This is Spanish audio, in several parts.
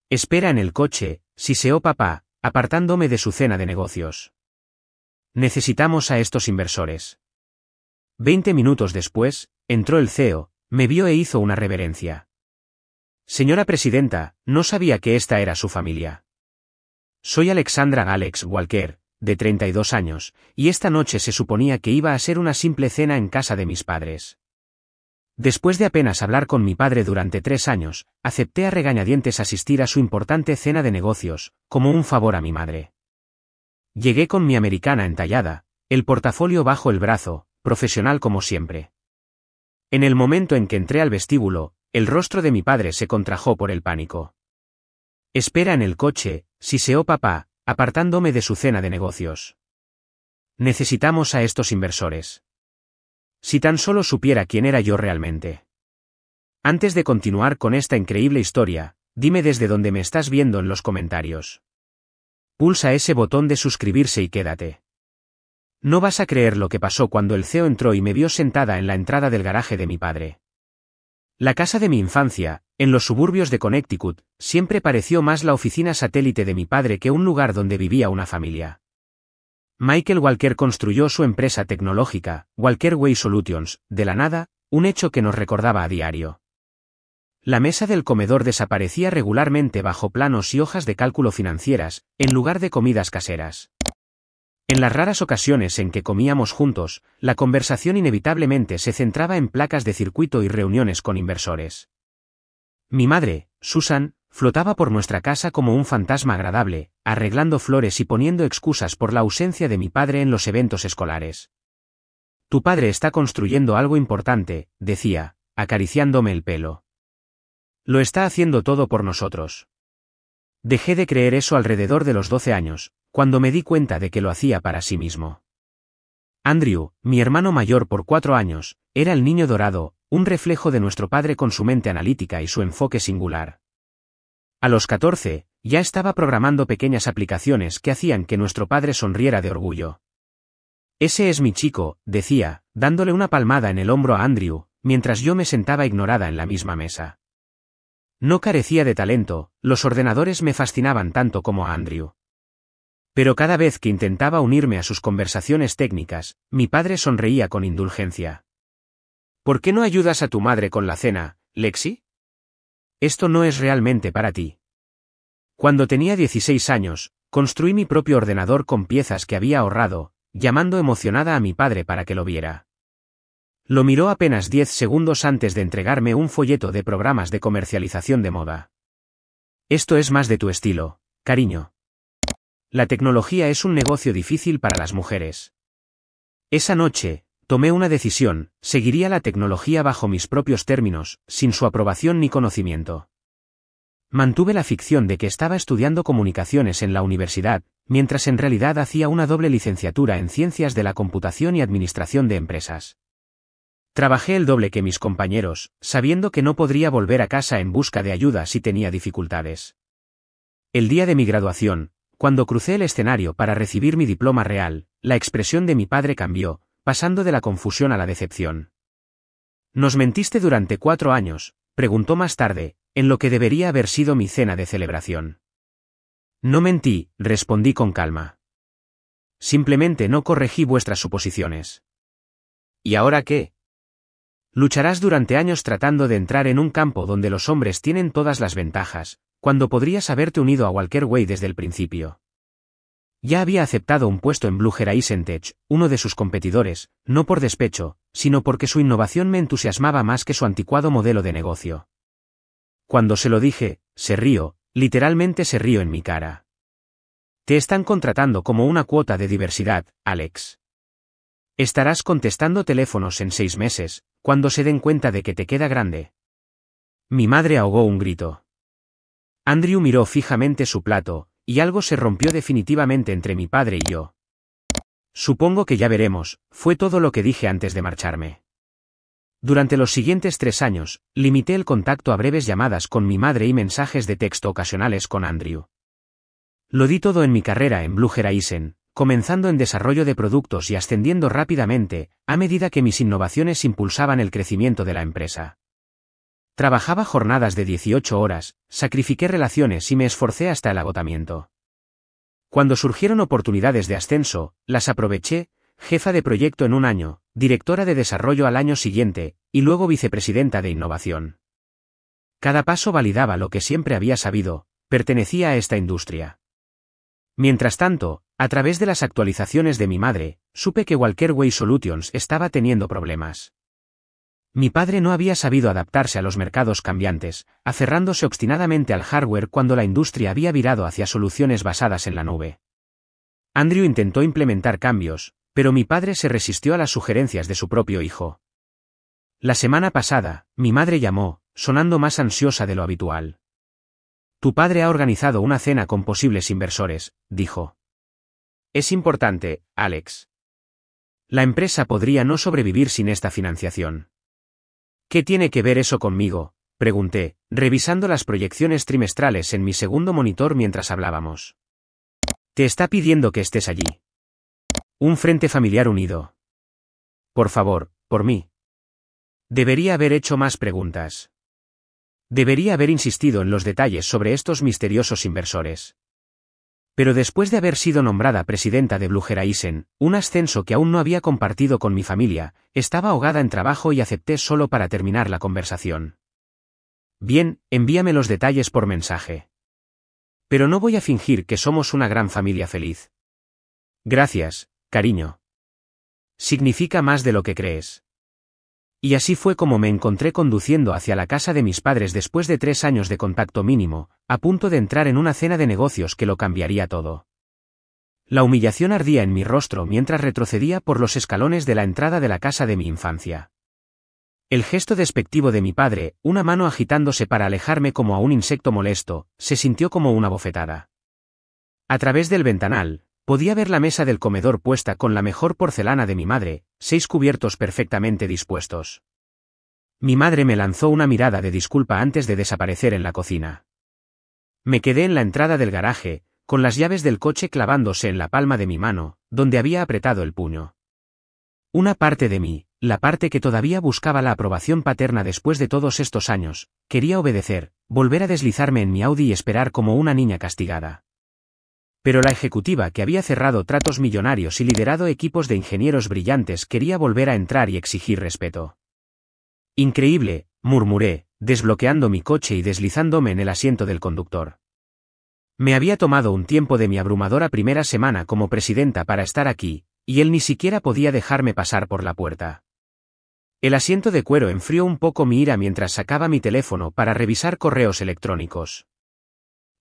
Espera en el coche, siseó papá, apartándome de su cena de negocios. Necesitamos a estos inversores. 20 minutos después, entró el CEO, me vio e hizo una reverencia. Señora presidenta, no sabía que esta era su familia. Soy Alexandra Alex Walker, de 32 años, y esta noche se suponía que iba a ser una simple cena en casa de mis padres. Después de apenas hablar con mi padre durante 3 años, acepté a regañadientes asistir a su importante cena de negocios, como un favor a mi madre. Llegué con mi americana entallada, el portafolio bajo el brazo, profesional como siempre. En el momento en que entré al vestíbulo, el rostro de mi padre se contrajo por el pánico. Espera en el coche, siseó papá, apartándome de su cena de negocios. Necesitamos a estos inversores. Si tan solo supiera quién era yo realmente. Antes de continuar con esta increíble historia, dime desde dónde me estás viendo en los comentarios. Pulsa ese botón de suscribirse y quédate. No vas a creer lo que pasó cuando el CEO entró y me vio sentada en la entrada del garaje de mi padre. La casa de mi infancia, en los suburbios de Connecticut, siempre pareció más la oficina satélite de mi padre que un lugar donde vivía una familia. Michael Walker construyó su empresa tecnológica, Walker Way Solutions, de la nada, un hecho que nos recordaba a diario. La mesa del comedor desaparecía regularmente bajo planos y hojas de cálculo financieras, en lugar de comidas caseras. En las raras ocasiones en que comíamos juntos, la conversación inevitablemente se centraba en placas de circuito y reuniones con inversores. Mi madre, Susan, flotaba por nuestra casa como un fantasma agradable, arreglando flores y poniendo excusas por la ausencia de mi padre en los eventos escolares. Tu padre está construyendo algo importante, decía, acariciándome el pelo. Lo está haciendo todo por nosotros. Dejé de creer eso alrededor de los 12 años, cuando me di cuenta de que lo hacía para sí mismo. Andrew, mi hermano mayor por 4 años, era el niño dorado, un reflejo de nuestro padre con su mente analítica y su enfoque singular. A los 14, ya estaba programando pequeñas aplicaciones que hacían que nuestro padre sonriera de orgullo. Ese es mi chico, decía, dándole una palmada en el hombro a Andrew, mientras yo me sentaba ignorada en la misma mesa. No carecía de talento, los ordenadores me fascinaban tanto como a Andrew. Pero cada vez que intentaba unirme a sus conversaciones técnicas, mi padre sonreía con indulgencia. ¿Por qué no ayudas a tu madre con la cena, Lexi? Esto no es realmente para ti. Cuando tenía 16 años, construí mi propio ordenador con piezas que había ahorrado, llamando emocionada a mi padre para que lo viera. Lo miró apenas 10 segundos antes de entregarme un folleto de programas de comercialización de moda. Esto es más de tu estilo, cariño. La tecnología es un negocio difícil para las mujeres. Esa noche, tomé una decisión, seguiría la tecnología bajo mis propios términos, sin su aprobación ni conocimiento. Mantuve la ficción de que estaba estudiando comunicaciones en la universidad, mientras en realidad hacía una doble licenciatura en Ciencias de la Computación y Administración de Empresas. Trabajé el doble que mis compañeros, sabiendo que no podría volver a casa en busca de ayuda si tenía dificultades. El día de mi graduación, cuando crucé el escenario para recibir mi diploma real, la expresión de mi padre cambió, pasando de la confusión a la decepción. ¿Nos mentiste durante 4 años?, preguntó más tarde, en lo que debería haber sido mi cena de celebración. No mentí, respondí con calma. Simplemente no corregí vuestras suposiciones. ¿Y ahora qué? Lucharás durante años tratando de entrar en un campo donde los hombres tienen todas las ventajas, cuando podrías haberte unido a Walker Way desde el principio. Ya había aceptado un puesto en Blue Horizon Tech, uno de sus competidores, no por despecho, sino porque su innovación me entusiasmaba más que su anticuado modelo de negocio. Cuando se lo dije, se rió, literalmente se rió en mi cara. Te están contratando como una cuota de diversidad, Alex. Estarás contestando teléfonos en 6 meses, cuando se den cuenta de que te queda grande. Mi madre ahogó un grito. Andrew miró fijamente su plato, y algo se rompió definitivamente entre mi padre y yo. Supongo que ya veremos, fue todo lo que dije antes de marcharme. Durante los siguientes 3 años, limité el contacto a breves llamadas con mi madre y mensajes de texto ocasionales con Andrew. Lo di todo en mi carrera en Blue Horizon, comenzando en desarrollo de productos y ascendiendo rápidamente, a medida que mis innovaciones impulsaban el crecimiento de la empresa. Trabajaba jornadas de 18 horas, sacrifiqué relaciones y me esforcé hasta el agotamiento. Cuando surgieron oportunidades de ascenso, las aproveché, jefa de proyecto en un año, directora de desarrollo al año siguiente, y luego vicepresidenta de innovación. Cada paso validaba lo que siempre había sabido: pertenecía a esta industria. Mientras tanto, a través de las actualizaciones de mi madre, supe que Walker Way Solutions estaba teniendo problemas. Mi padre no había sabido adaptarse a los mercados cambiantes, aferrándose obstinadamente al hardware cuando la industria había virado hacia soluciones basadas en la nube. Andrew intentó implementar cambios, pero mi padre se resistió a las sugerencias de su propio hijo. La semana pasada, mi madre llamó, sonando más ansiosa de lo habitual. Tu padre ha organizado una cena con posibles inversores, dijo. Es importante, Alex. La empresa podría no sobrevivir sin esta financiación. ¿Qué tiene que ver eso conmigo?, pregunté, revisando las proyecciones trimestrales en mi segundo monitor mientras hablábamos. Te está pidiendo que estés allí. Un frente familiar unido. Por favor, por mí. Debería haber hecho más preguntas. Debería haber insistido en los detalles sobre estos misteriosos inversores. Pero después de haber sido nombrada presidenta de Blue Horizon, un ascenso que aún no había compartido con mi familia, estaba ahogada en trabajo y acepté solo para terminar la conversación. Bien, envíame los detalles por mensaje. Pero no voy a fingir que somos una gran familia feliz. Gracias, cariño. Significa más de lo que crees. Y así fue como me encontré conduciendo hacia la casa de mis padres después de 3 años de contacto mínimo, a punto de entrar en una cena de negocios que lo cambiaría todo. La humillación ardía en mi rostro mientras retrocedía por los escalones de la entrada de la casa de mi infancia. El gesto despectivo de mi padre, una mano agitándose para alejarme como a un insecto molesto, se sintió como una bofetada. A través del ventanal, podía ver la mesa del comedor puesta con la mejor porcelana de mi madre, 6 cubiertos perfectamente dispuestos. Mi madre me lanzó una mirada de disculpa antes de desaparecer en la cocina. Me quedé en la entrada del garaje, con las llaves del coche clavándose en la palma de mi mano, donde había apretado el puño. Una parte de mí, la parte que todavía buscaba la aprobación paterna después de todos estos años, quería obedecer, volver a deslizarme en mi Audi y esperar como una niña castigada. Pero la ejecutiva que había cerrado tratos millonarios y liderado equipos de ingenieros brillantes quería volver a entrar y exigir respeto. Increíble, murmuré, desbloqueando mi coche y deslizándome en el asiento del conductor. Me había tomado un tiempo de mi abrumadora primera semana como presidenta para estar aquí, y él ni siquiera podía dejarme pasar por la puerta. El asiento de cuero enfrió un poco mi ira mientras sacaba mi teléfono para revisar correos electrónicos.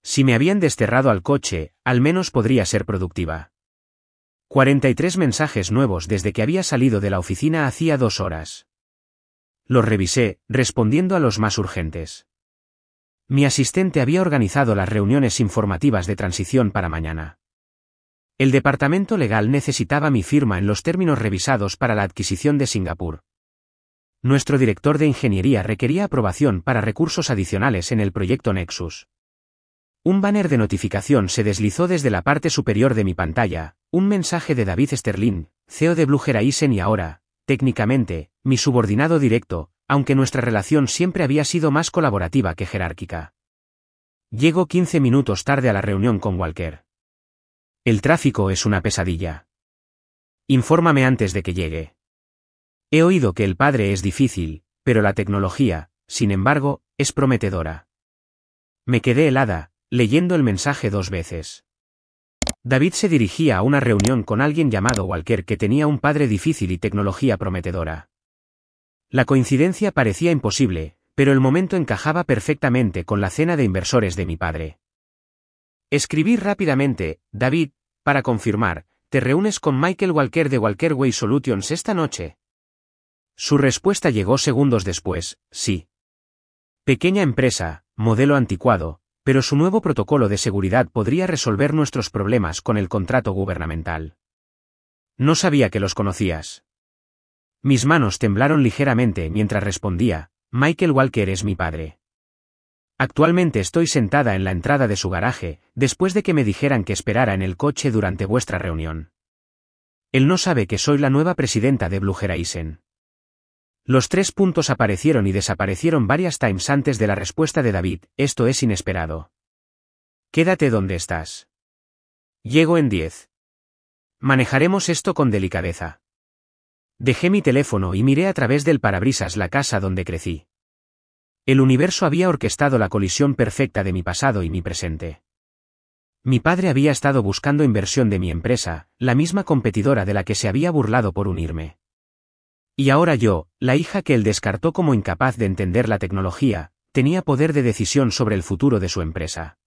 Si me habían desterrado al coche, al menos podría ser productiva. 43 mensajes nuevos desde que había salido de la oficina hacía 2 horas. Los revisé, respondiendo a los más urgentes. Mi asistente había organizado las reuniones informativas de transición para mañana. El departamento legal necesitaba mi firma en los términos revisados para la adquisición de Singapur. Nuestro director de ingeniería requería aprobación para recursos adicionales en el proyecto Nexus. Un banner de notificación se deslizó desde la parte superior de mi pantalla, un mensaje de David Sterling, CEO de Blue Horizon y ahora, técnicamente, mi subordinado directo, aunque nuestra relación siempre había sido más colaborativa que jerárquica. Llego 15 minutos tarde a la reunión con Walker. El tráfico es una pesadilla. Infórmame antes de que llegue. He oído que el padre es difícil, pero la tecnología, sin embargo, es prometedora. Me quedé helada, leyendo el mensaje 2 veces. David se dirigía a una reunión con alguien llamado Walker que tenía un padre difícil y tecnología prometedora. La coincidencia parecía imposible, pero el momento encajaba perfectamente con la cena de inversores de mi padre. Escribí rápidamente: David, para confirmar, ¿te reúnes con Michael Walker de Walker Way Solutions esta noche? Su respuesta llegó segundos después: sí. Pequeña empresa, modelo anticuado, pero su nuevo protocolo de seguridad podría resolver nuestros problemas con el contrato gubernamental. No sabía que los conocías. Mis manos temblaron ligeramente mientras respondía: Michael Walker es mi padre. Actualmente estoy sentada en la entrada de su garaje, después de que me dijeran que esperara en el coche durante vuestra reunión. Él no sabe que soy la nueva presidenta de Blue Horizon. Los 3 puntos aparecieron y desaparecieron varias times antes de la respuesta de David, esto es inesperado. Quédate donde estás. Llego en 10. Manejaremos esto con delicadeza. Dejé mi teléfono y miré a través del parabrisas la casa donde crecí. El universo había orquestado la colisión perfecta de mi pasado y mi presente. Mi padre había estado buscando inversión de mi empresa, la misma competidora de la que se había burlado por unirme. Y ahora yo, la hija que él descartó como incapaz de entender la tecnología, tenía poder de decisión sobre el futuro de su empresa.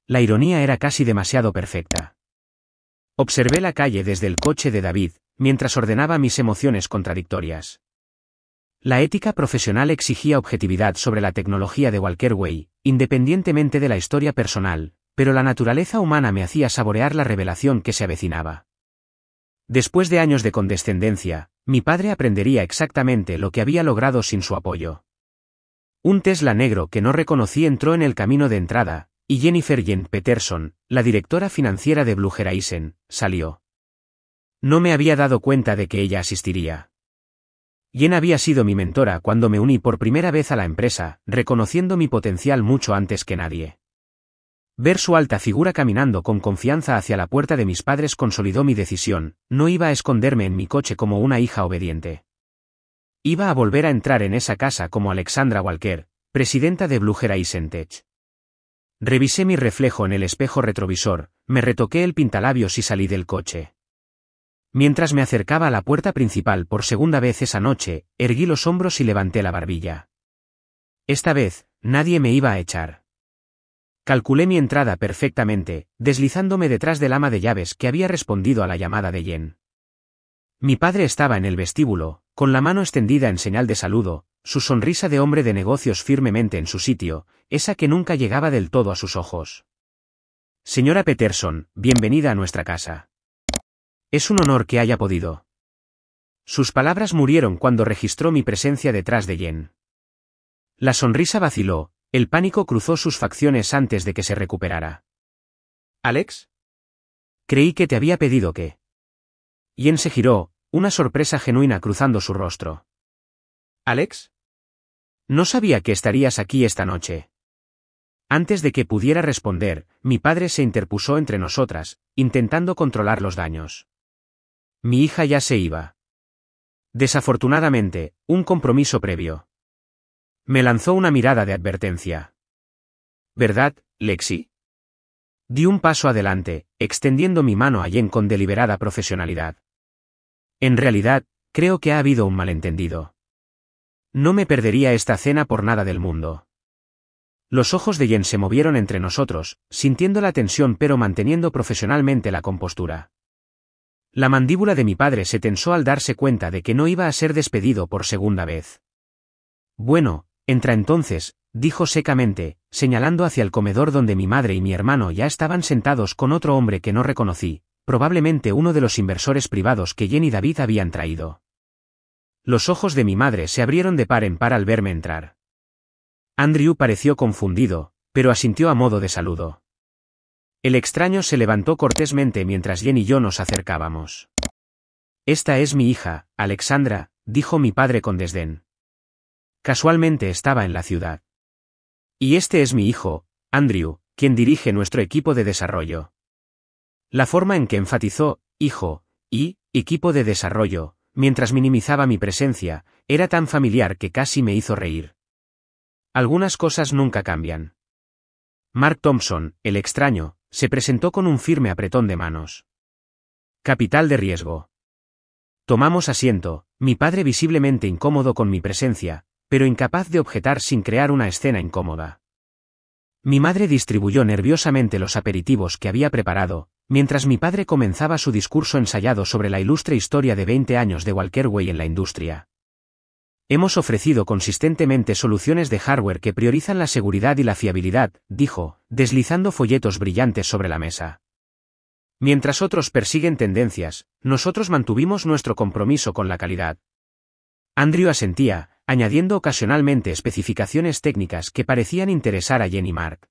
La ironía era casi demasiado perfecta. Observé la calle desde el coche de David, mientras ordenaba mis emociones contradictorias. La ética profesional exigía objetividad sobre la tecnología de Walker Way, independientemente de la historia personal, pero la naturaleza humana me hacía saborear la revelación que se avecinaba. Después de años de condescendencia, mi padre aprendería exactamente lo que había logrado sin su apoyo. Un Tesla negro que no reconocí entró en el camino de entrada, y Jennifer Jen Peterson, la directora financiera de Blue Horizon, salió. No me había dado cuenta de que ella asistiría. Jen había sido mi mentora cuando me uní por primera vez a la empresa, reconociendo mi potencial mucho antes que nadie. Ver su alta figura caminando con confianza hacia la puerta de mis padres consolidó mi decisión, no iba a esconderme en mi coche como una hija obediente. Iba a volver a entrar en esa casa como Alexandra Walker, presidenta de Blue Horizon Tech. Revisé mi reflejo en el espejo retrovisor, me retoqué el pintalabios y salí del coche. Mientras me acercaba a la puerta principal por segunda vez esa noche, erguí los hombros y levanté la barbilla. Esta vez, nadie me iba a echar. Calculé mi entrada perfectamente, deslizándome detrás del ama de llaves que había respondido a la llamada de Jen. Mi padre estaba en el vestíbulo, con la mano extendida en señal de saludo, su sonrisa de hombre de negocios firmemente en su sitio, esa que nunca llegaba del todo a sus ojos. Señora Peterson, bienvenida a nuestra casa. Es un honor que haya podido. Sus palabras murieron cuando registró mi presencia detrás de Jen. La sonrisa vaciló, el pánico cruzó sus facciones antes de que se recuperara. ¿Alex? Creí que te había pedido que... Jen se giró, una sorpresa genuina cruzando su rostro. ¿Alex? No sabía que estarías aquí esta noche. Antes de que pudiera responder, mi padre se interpuso entre nosotras, intentando controlar los daños. Mi hija ya se iba. Desafortunadamente, un compromiso previo. Me lanzó una mirada de advertencia. ¿Verdad, Lexi? Di un paso adelante, extendiendo mi mano a Jen con deliberada profesionalidad. En realidad, creo que ha habido un malentendido. No me perdería esta cena por nada del mundo. Los ojos de Jen se movieron entre nosotros, sintiendo la tensión pero manteniendo profesionalmente la compostura. La mandíbula de mi padre se tensó al darse cuenta de que no iba a ser despedido por segunda vez. Bueno, entra entonces, dijo secamente, señalando hacia el comedor donde mi madre y mi hermano ya estaban sentados con otro hombre que no reconocí, probablemente uno de los inversores privados que Jen y David habían traído. Los ojos de mi madre se abrieron de par en par al verme entrar. Andrew pareció confundido, pero asintió a modo de saludo. El extraño se levantó cortésmente mientras Jen y yo nos acercábamos. Esta es mi hija, Alexandra, dijo mi padre con desdén. Casualmente estaba en la ciudad. Y este es mi hijo, Andrew, quien dirige nuestro equipo de desarrollo. La forma en que enfatizó, hijo, y, equipo de desarrollo, mientras minimizaba mi presencia, era tan familiar que casi me hizo reír. Algunas cosas nunca cambian. Mark Thompson, el extraño, se presentó con un firme apretón de manos. Capital de riesgo. Tomamos asiento, mi padre visiblemente incómodo con mi presencia, pero incapaz de objetar sin crear una escena incómoda. Mi madre distribuyó nerviosamente los aperitivos que había preparado, mientras mi padre comenzaba su discurso ensayado sobre la ilustre historia de 20 años de Walker Way en la industria. Hemos ofrecido consistentemente soluciones de hardware que priorizan la seguridad y la fiabilidad, dijo, deslizando folletos brillantes sobre la mesa. Mientras otros persiguen tendencias, nosotros mantuvimos nuestro compromiso con la calidad. Andrew asentía, añadiendo ocasionalmente especificaciones técnicas que parecían interesar a Jen y Mark.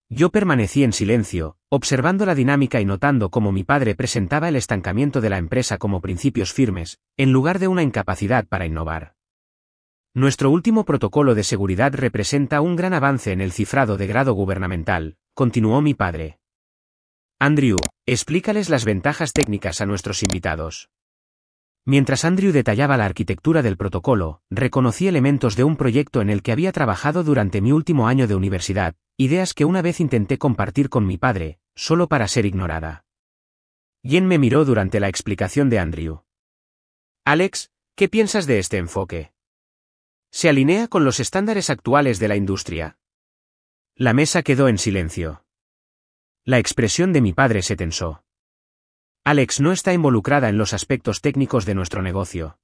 Yo permanecí en silencio, observando la dinámica y notando cómo mi padre presentaba el estancamiento de la empresa como principios firmes, en lugar de una incapacidad para innovar. Nuestro último protocolo de seguridad representa un gran avance en el cifrado de grado gubernamental, continuó mi padre. Andrew, explícales las ventajas técnicas a nuestros invitados. Mientras Andrew detallaba la arquitectura del protocolo, reconocí elementos de un proyecto en el que había trabajado durante mi último año de universidad, ideas que una vez intenté compartir con mi padre, solo para ser ignorada. Jen me miró durante la explicación de Andrew. Alex, ¿qué piensas de este enfoque? ¿Se alinea con los estándares actuales de la industria? La mesa quedó en silencio. La expresión de mi padre se tensó. Alex no está involucrada en los aspectos técnicos de nuestro negocio.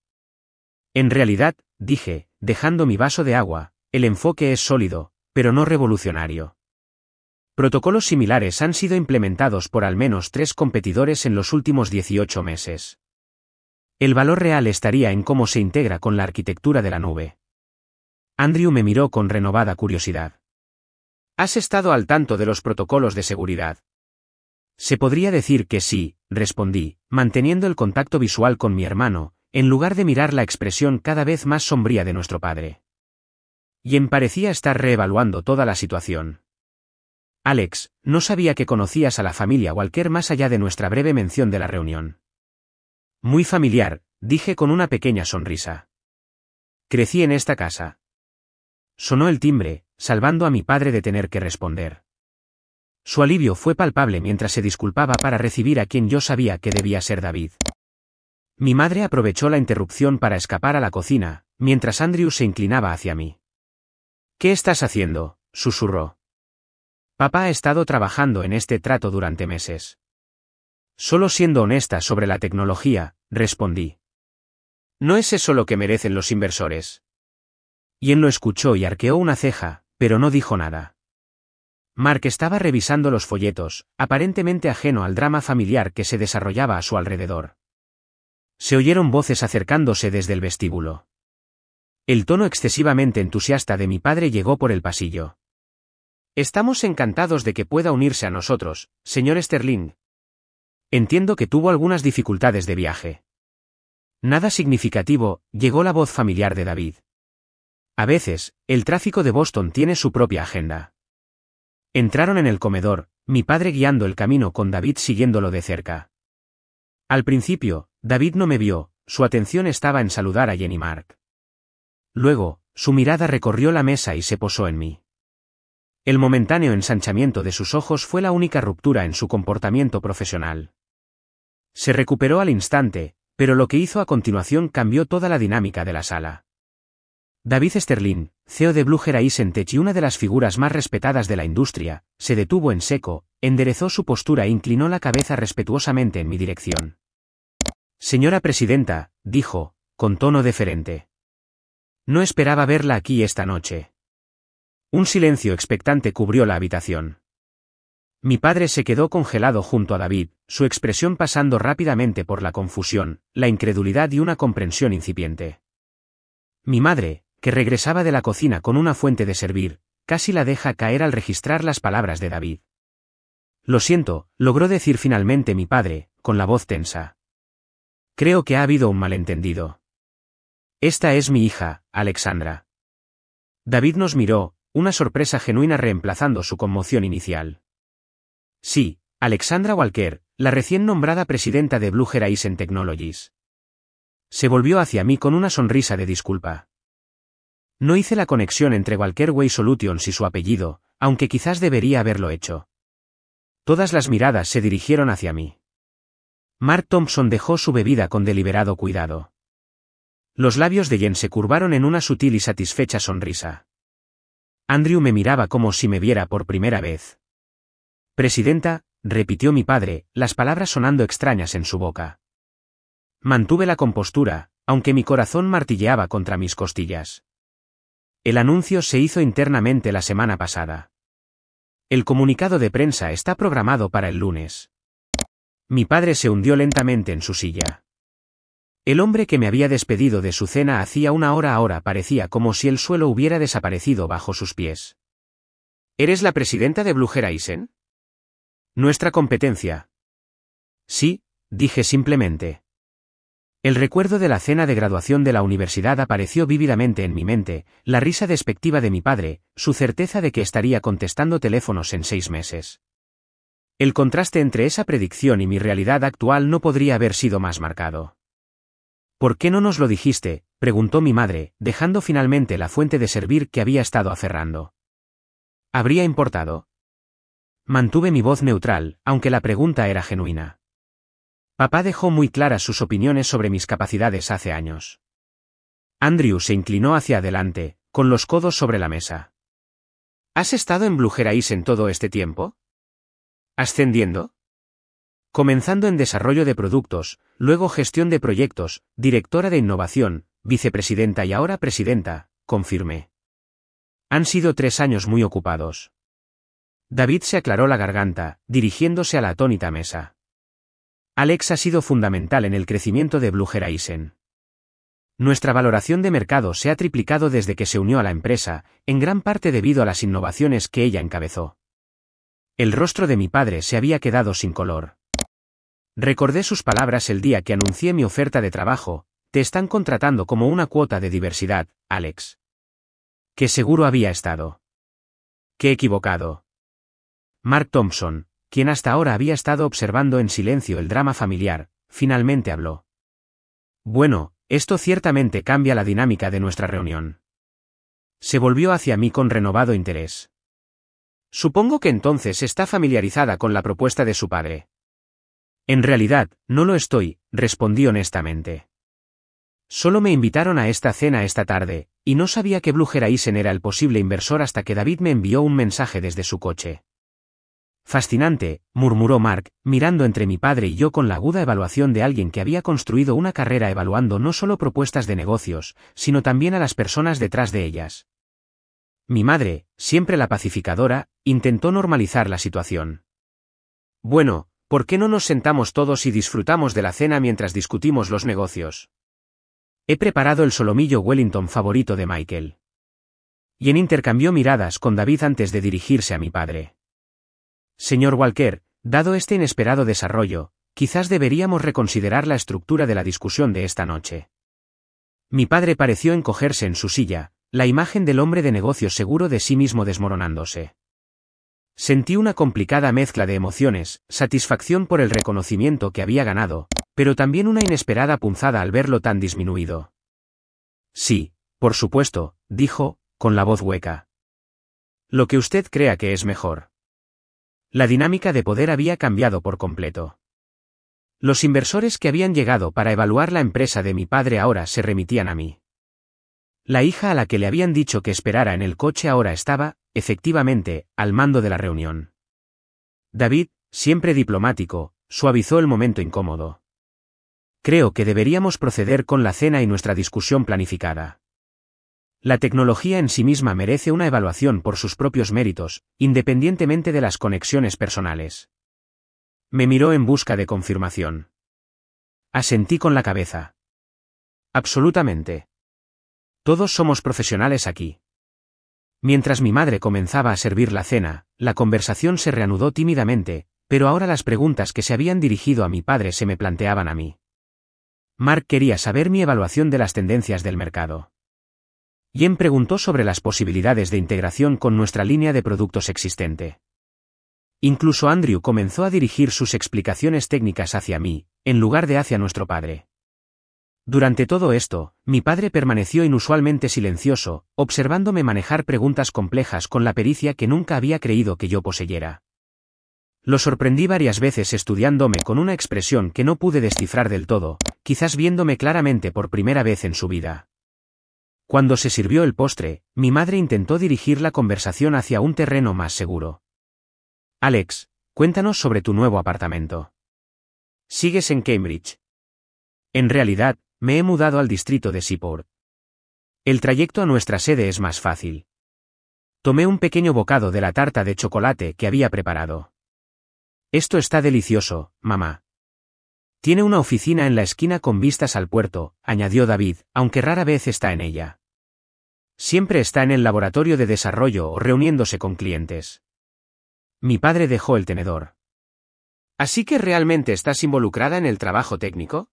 En realidad, dije, dejando mi vaso de agua, el enfoque es sólido, pero no revolucionario. Protocolos similares han sido implementados por al menos 3 competidores en los últimos 18 meses. El valor real estaría en cómo se integra con la arquitectura de la nube. Andrew me miró con renovada curiosidad. ¿Has estado al tanto de los protocolos de seguridad? Se podría decir que sí, respondí, manteniendo el contacto visual con mi hermano, en lugar de mirar la expresión cada vez más sombría de nuestro padre. Jen parecía estar reevaluando toda la situación. Alex, no sabía que conocías a la familia Walker más allá de nuestra breve mención de la reunión. Muy familiar, dije con una pequeña sonrisa. Crecí en esta casa. Sonó el timbre, salvando a mi padre de tener que responder. Su alivio fue palpable mientras se disculpaba para recibir a quien yo sabía que debía ser David. Mi madre aprovechó la interrupción para escapar a la cocina, mientras Andrew se inclinaba hacia mí. ¿Qué estás haciendo?, susurró. Papá ha estado trabajando en este trato durante meses. Solo siendo honesta sobre la tecnología, respondí. ¿No es eso lo que merecen los inversores? Y él lo escuchó y arqueó una ceja, pero no dijo nada. Mark estaba revisando los folletos, aparentemente ajeno al drama familiar que se desarrollaba a su alrededor. Se oyeron voces acercándose desde el vestíbulo. El tono excesivamente entusiasta de mi padre llegó por el pasillo. Estamos encantados de que pueda unirse a nosotros, señor Sterling. Entiendo que tuvo algunas dificultades de viaje. Nada significativo, llegó la voz familiar de David. A veces, el tráfico de Boston tiene su propia agenda. Entraron en el comedor, mi padre guiando el camino con David siguiéndolo de cerca. Al principio, David no me vio, su atención estaba en saludar a Jen y Mark. Luego, su mirada recorrió la mesa y se posó en mí. El momentáneo ensanchamiento de sus ojos fue la única ruptura en su comportamiento profesional. Se recuperó al instante, pero lo que hizo a continuación cambió toda la dinámica de la sala. David Sterling, CEO de Blue Horizon Tech y una de las figuras más respetadas de la industria, se detuvo en seco, enderezó su postura e inclinó la cabeza respetuosamente en mi dirección. Señora presidenta, dijo, con tono deferente. No esperaba verla aquí esta noche. Un silencio expectante cubrió la habitación. Mi padre se quedó congelado junto a David, su expresión pasando rápidamente por la confusión, la incredulidad y una comprensión incipiente. Mi madre, que regresaba de la cocina con una fuente de servir, casi la deja caer al registrar las palabras de David. Lo siento, logró decir finalmente mi padre, con la voz tensa. Creo que ha habido un malentendido. Esta es mi hija, Alexandra. David nos miró, una sorpresa genuina reemplazando su conmoción inicial. Sí, Alexandra Walker, la recién nombrada presidenta de Blue Horizon Technologies. Se volvió hacia mí con una sonrisa de disculpa. No hice la conexión entre Walker Way Solutions y su apellido, aunque quizás debería haberlo hecho. Todas las miradas se dirigieron hacia mí. Mark Thompson dejó su bebida con deliberado cuidado. Los labios de Jen se curvaron en una sutil y satisfecha sonrisa. Andrew me miraba como si me viera por primera vez. Presidenta, repitió mi padre, las palabras sonando extrañas en su boca. Mantuve la compostura, aunque mi corazón martilleaba contra mis costillas. El anuncio se hizo internamente la semana pasada. El comunicado de prensa está programado para el lunes. Mi padre se hundió lentamente en su silla. El hombre que me había despedido de su cena hacía una hora ahora parecía como si el suelo hubiera desaparecido bajo sus pies. ¿Eres la presidenta de Blue Horizon? Nuestra competencia. Sí, dije simplemente. El recuerdo de la cena de graduación de la universidad apareció vívidamente en mi mente, la risa despectiva de mi padre, su certeza de que estaría contestando teléfonos en 6 meses. El contraste entre esa predicción y mi realidad actual no podría haber sido más marcado. ¿Por qué no nos lo dijiste?, preguntó mi madre, dejando finalmente la fuente de servir que había estado aferrando. ¿Habría importado? Mantuve mi voz neutral, aunque la pregunta era genuina. Papá dejó muy claras sus opiniones sobre mis capacidades hace años. Andrew se inclinó hacia adelante, con los codos sobre la mesa. ¿Has estado en Blue Horizon todo este tiempo? ¿Ascendiendo? Comenzando en desarrollo de productos, luego gestión de proyectos, directora de innovación, vicepresidenta y ahora presidenta, confirmé. Han sido 3 años muy ocupados. David se aclaró la garganta, dirigiéndose a la atónita mesa. Alex ha sido fundamental en el crecimiento de Blue Horizon. Nuestra valoración de mercado se ha triplicado desde que se unió a la empresa, en gran parte debido a las innovaciones que ella encabezó. El rostro de mi padre se había quedado sin color. Recordé sus palabras el día que anuncié mi oferta de trabajo: te están contratando como una cuota de diversidad, Alex. Qué seguro había estado. Qué equivocado. Mark Thompson, quien hasta ahora había estado observando en silencio el drama familiar, finalmente habló. Bueno, esto ciertamente cambia la dinámica de nuestra reunión. Se volvió hacia mí con renovado interés. Supongo que entonces está familiarizada con la propuesta de su padre. En realidad, no lo estoy, respondí honestamente. Solo me invitaron a esta cena esta tarde, y no sabía que Blue Horizon era el posible inversor hasta que David me envió un mensaje desde su coche. Fascinante, murmuró Mark, mirando entre mi padre y yo con la aguda evaluación de alguien que había construido una carrera evaluando no solo propuestas de negocios, sino también a las personas detrás de ellas. Mi madre, siempre la pacificadora, intentó normalizar la situación. Bueno, ¿por qué no nos sentamos todos y disfrutamos de la cena mientras discutimos los negocios? He preparado el solomillo Wellington favorito de Michael. Jen intercambió miradas con David antes de dirigirse a mi padre. Señor Walker, dado este inesperado desarrollo, quizás deberíamos reconsiderar la estructura de la discusión de esta noche. Mi padre pareció encogerse en su silla, la imagen del hombre de negocios seguro de sí mismo desmoronándose. Sentí una complicada mezcla de emociones, satisfacción por el reconocimiento que había ganado, pero también una inesperada punzada al verlo tan disminuido. Sí, por supuesto, dijo, con la voz hueca. Lo que usted crea que es mejor. La dinámica de poder había cambiado por completo. Los inversores que habían llegado para evaluar la empresa de mi padre ahora se remitían a mí. La hija a la que le habían dicho que esperara en el coche ahora estaba, efectivamente, al mando de la reunión. David, siempre diplomático, suavizó el momento incómodo. Creo que deberíamos proceder con la cena y nuestra discusión planificada. La tecnología en sí misma merece una evaluación por sus propios méritos, independientemente de las conexiones personales. Me miró en busca de confirmación. Asentí con la cabeza. Absolutamente. Todos somos profesionales aquí. Mientras mi madre comenzaba a servir la cena, la conversación se reanudó tímidamente, pero ahora las preguntas que se habían dirigido a mi padre se me planteaban a mí. Mark quería saber mi evaluación de las tendencias del mercado. Jen preguntó sobre las posibilidades de integración con nuestra línea de productos existente. Incluso Andrew comenzó a dirigir sus explicaciones técnicas hacia mí, en lugar de hacia nuestro padre. Durante todo esto, mi padre permaneció inusualmente silencioso, observándome manejar preguntas complejas con la pericia que nunca había creído que yo poseyera. Lo sorprendí varias veces estudiándome con una expresión que no pude descifrar del todo, quizás viéndome claramente por primera vez en su vida. Cuando se sirvió el postre, mi madre intentó dirigir la conversación hacia un terreno más seguro. Alex, cuéntanos sobre tu nuevo apartamento. ¿Sigues en Cambridge? En realidad, me he mudado al distrito de Seaport. El trayecto a nuestra sede es más fácil. Tomé un pequeño bocado de la tarta de chocolate que había preparado. Esto está delicioso, mamá. Tiene una oficina en la esquina con vistas al puerto, añadió David, aunque rara vez está en ella. Siempre está en el laboratorio de desarrollo o reuniéndose con clientes. Mi padre dejó el tenedor. ¿Así que realmente estás involucrada en el trabajo técnico?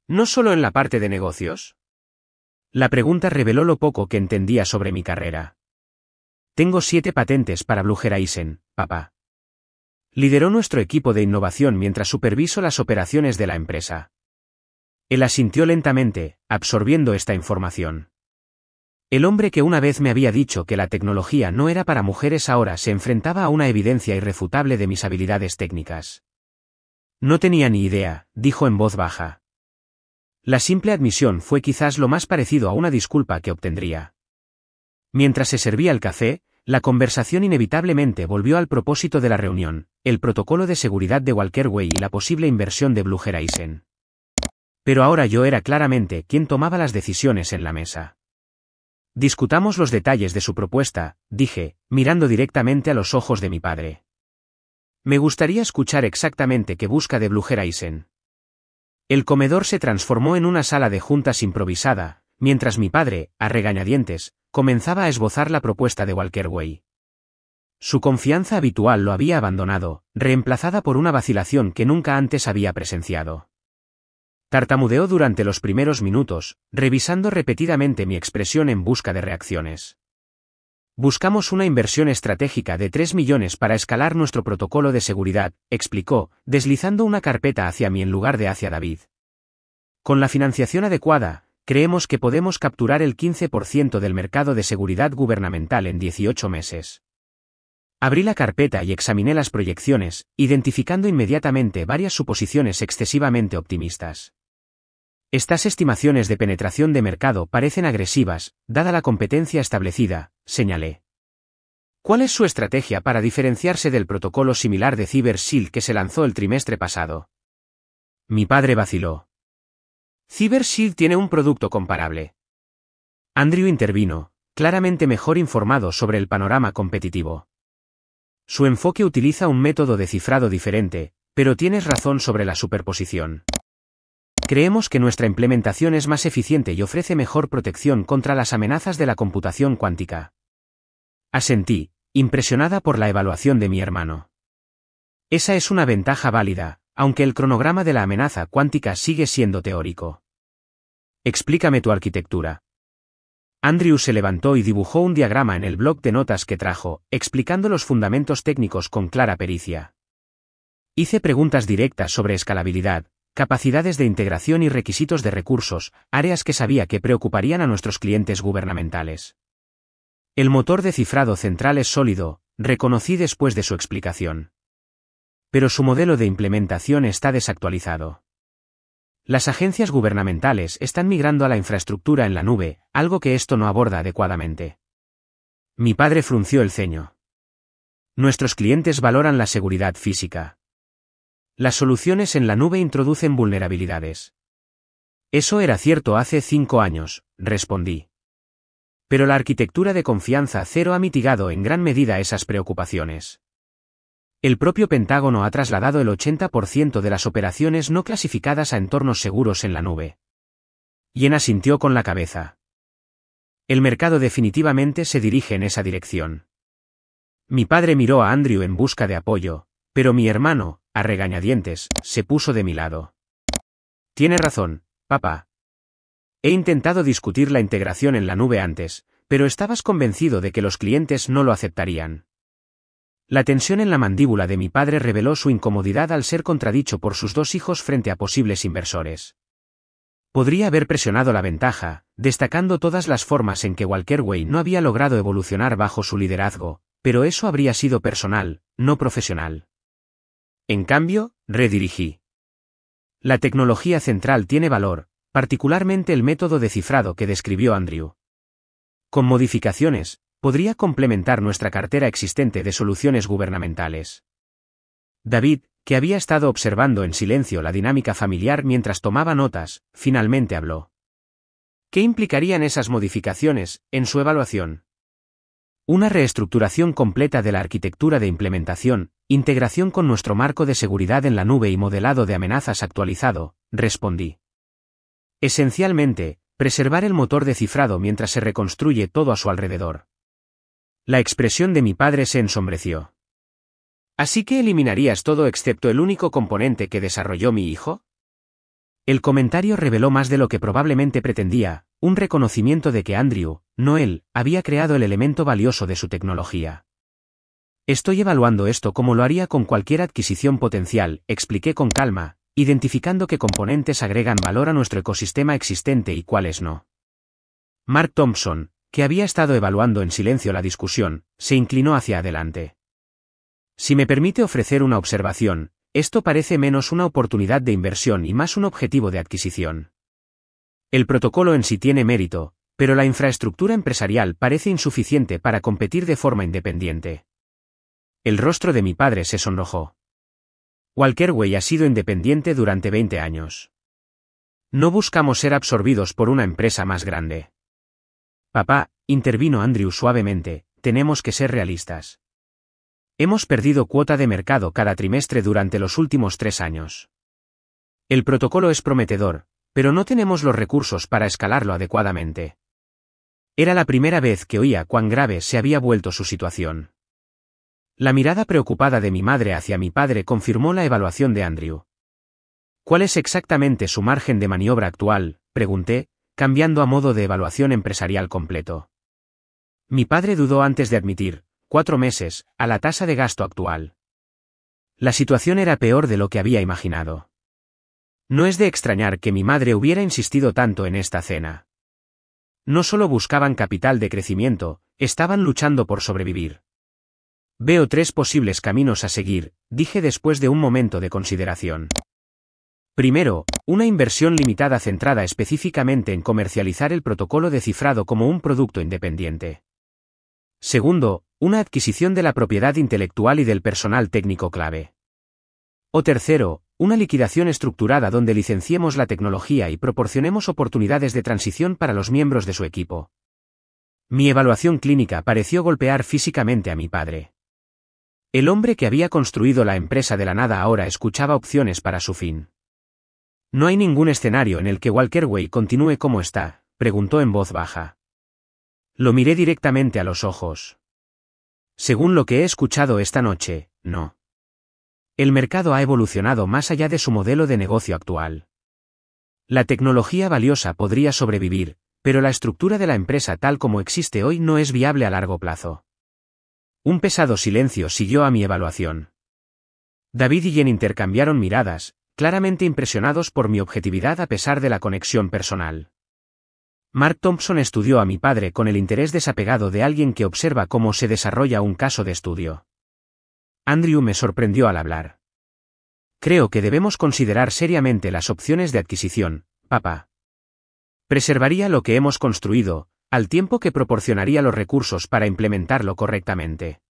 ¿No solo en la parte de negocios? La pregunta reveló lo poco que entendía sobre mi carrera. Tengo 7 patentes para Blue Horizon, papá. Lideró nuestro equipo de innovación mientras superviso las operaciones de la empresa. Él asintió lentamente, absorbiendo esta información. El hombre que una vez me había dicho que la tecnología no era para mujeres ahora se enfrentaba a una evidencia irrefutable de mis habilidades técnicas. No tenía ni idea, dijo en voz baja. La simple admisión fue quizás lo más parecido a una disculpa que obtendría. Mientras se servía el café, la conversación inevitablemente volvió al propósito de la reunión, el protocolo de seguridad de Walker Way y la posible inversión de Blue Horizon. Pero ahora yo era claramente quien tomaba las decisiones en la mesa. Discutamos los detalles de su propuesta, dije, mirando directamente a los ojos de mi padre. Me gustaría escuchar exactamente qué busca de Blue Horizon. El comedor se transformó en una sala de juntas improvisada, mientras mi padre, a regañadientes, comenzaba a esbozar la propuesta de Walker Way. Su confianza habitual lo había abandonado, reemplazada por una vacilación que nunca antes había presenciado. Tartamudeó durante los primeros minutos, revisando repetidamente mi expresión en busca de reacciones. Buscamos una inversión estratégica de 3 millones para escalar nuestro protocolo de seguridad, explicó, deslizando una carpeta hacia mí en lugar de hacia David. Con la financiación adecuada, creemos que podemos capturar el 15% del mercado de seguridad gubernamental en 18 meses. Abrí la carpeta y examiné las proyecciones, identificando inmediatamente varias suposiciones excesivamente optimistas. Estas estimaciones de penetración de mercado parecen agresivas, dada la competencia establecida, señalé. ¿Cuál es su estrategia para diferenciarse del protocolo similar de Cyber Shield que se lanzó el trimestre pasado? Mi padre vaciló. Cyber Shield tiene un producto comparable. Andrew intervino, claramente mejor informado sobre el panorama competitivo. Su enfoque utiliza un método de cifrado diferente, pero tienes razón sobre la superposición. Creemos que nuestra implementación es más eficiente y ofrece mejor protección contra las amenazas de la computación cuántica. Asentí, impresionada por la evaluación de mi hermano. Esa es una ventaja válida, aunque el cronograma de la amenaza cuántica sigue siendo teórico. Explícame tu arquitectura. Andrew se levantó y dibujó un diagrama en el bloc de notas que trajo, explicando los fundamentos técnicos con clara pericia. Hice preguntas directas sobre escalabilidad, capacidades de integración y requisitos de recursos, áreas que sabía que preocuparían a nuestros clientes gubernamentales. El motor de cifrado central es sólido, reconocí después de su explicación. Pero su modelo de implementación está desactualizado. Las agencias gubernamentales están migrando a la infraestructura en la nube, algo que esto no aborda adecuadamente. Mi padre frunció el ceño. Nuestros clientes valoran la seguridad física. Las soluciones en la nube introducen vulnerabilidades. Eso era cierto hace 5 años, respondí. Pero la arquitectura de confianza cero ha mitigado en gran medida esas preocupaciones. El propio Pentágono ha trasladado el 80% de las operaciones no clasificadas a entornos seguros en la nube. Yen asintió con la cabeza. El mercado definitivamente se dirige en esa dirección. Mi padre miró a Andrew en busca de apoyo, pero mi hermano, a regañadientes, se puso de mi lado. Tiene razón, papá. He intentado discutir la integración en la nube antes, pero estabas convencido de que los clientes no lo aceptarían. La tensión en la mandíbula de mi padre reveló su incomodidad al ser contradicho por sus 2 hijos frente a posibles inversores. Podría haber presionado la ventaja, destacando todas las formas en que Walker Way no había logrado evolucionar bajo su liderazgo, pero eso habría sido personal, no profesional. En cambio, redirigí. La tecnología central tiene valor, particularmente el método de cifrado que describió Andrew. Con modificaciones, podría complementar nuestra cartera existente de soluciones gubernamentales. David, que había estado observando en silencio la dinámica familiar mientras tomaba notas, finalmente habló. ¿Qué implicarían esas modificaciones, en su evaluación? Una reestructuración completa de la arquitectura de implementación, integración con nuestro marco de seguridad en la nube y modelado de amenazas actualizado, respondí. Esencialmente, preservar el motor de cifrado mientras se reconstruye todo a su alrededor. La expresión de mi padre se ensombreció. ¿Así que eliminarías todo excepto el único componente que desarrolló mi hijo? El comentario reveló más de lo que probablemente pretendía, un reconocimiento de que Andrew, no él, había creado el elemento valioso de su tecnología. Estoy evaluando esto como lo haría con cualquier adquisición potencial, expliqué con calma, identificando qué componentes agregan valor a nuestro ecosistema existente y cuáles no. Mark Thompson, que había estado evaluando en silencio la discusión, se inclinó hacia adelante. Si me permite ofrecer una observación, esto parece menos una oportunidad de inversión y más un objetivo de adquisición. El protocolo en sí tiene mérito, pero la infraestructura empresarial parece insuficiente para competir de forma independiente. El rostro de mi padre se sonrojó. Walkerway ha sido independiente durante 20 años. No buscamos ser absorbidos por una empresa más grande. Papá, intervino Andrew suavemente, tenemos que ser realistas. Hemos perdido cuota de mercado cada trimestre durante los últimos 3 años. El protocolo es prometedor, pero no tenemos los recursos para escalarlo adecuadamente. Era la primera vez que oía cuán grave se había vuelto su situación. La mirada preocupada de mi madre hacia mi padre confirmó la evaluación de Andrew. ¿Cuál es exactamente su margen de maniobra actual?, pregunté, cambiando a modo de evaluación empresarial completo. Mi padre dudó antes de admitir, 4 meses, a la tasa de gasto actual. La situación era peor de lo que había imaginado. No es de extrañar que mi madre hubiera insistido tanto en esta cena. No solo buscaban capital de crecimiento, estaban luchando por sobrevivir. Veo 3 posibles caminos a seguir, dije después de un momento de consideración. Primero, una inversión limitada centrada específicamente en comercializar el protocolo de cifrado como un producto independiente. Segundo, una adquisición de la propiedad intelectual y del personal técnico clave. O tercero, una liquidación estructurada donde licenciemos la tecnología y proporcionemos oportunidades de transición para los miembros de su equipo. Mi evaluación clínica pareció golpear físicamente a mi padre. El hombre que había construido la empresa de la nada ahora escuchaba opciones para su fin. ¿No hay ningún escenario en el que Walkerway continúe como está?, preguntó en voz baja. Lo miré directamente a los ojos. Según lo que he escuchado esta noche, no. El mercado ha evolucionado más allá de su modelo de negocio actual. La tecnología valiosa podría sobrevivir, pero la estructura de la empresa tal como existe hoy no es viable a largo plazo. Un pesado silencio siguió a mi evaluación. David y Jen intercambiaron miradas, claramente impresionados por mi objetividad a pesar de la conexión personal. Mark Thompson estudió a mi padre con el interés desapegado de alguien que observa cómo se desarrolla un caso de estudio. Andrew me sorprendió al hablar. Creo que debemos considerar seriamente las opciones de adquisición, papá. Preservaría lo que hemos construido, al tiempo que proporcionaría los recursos para implementarlo correctamente.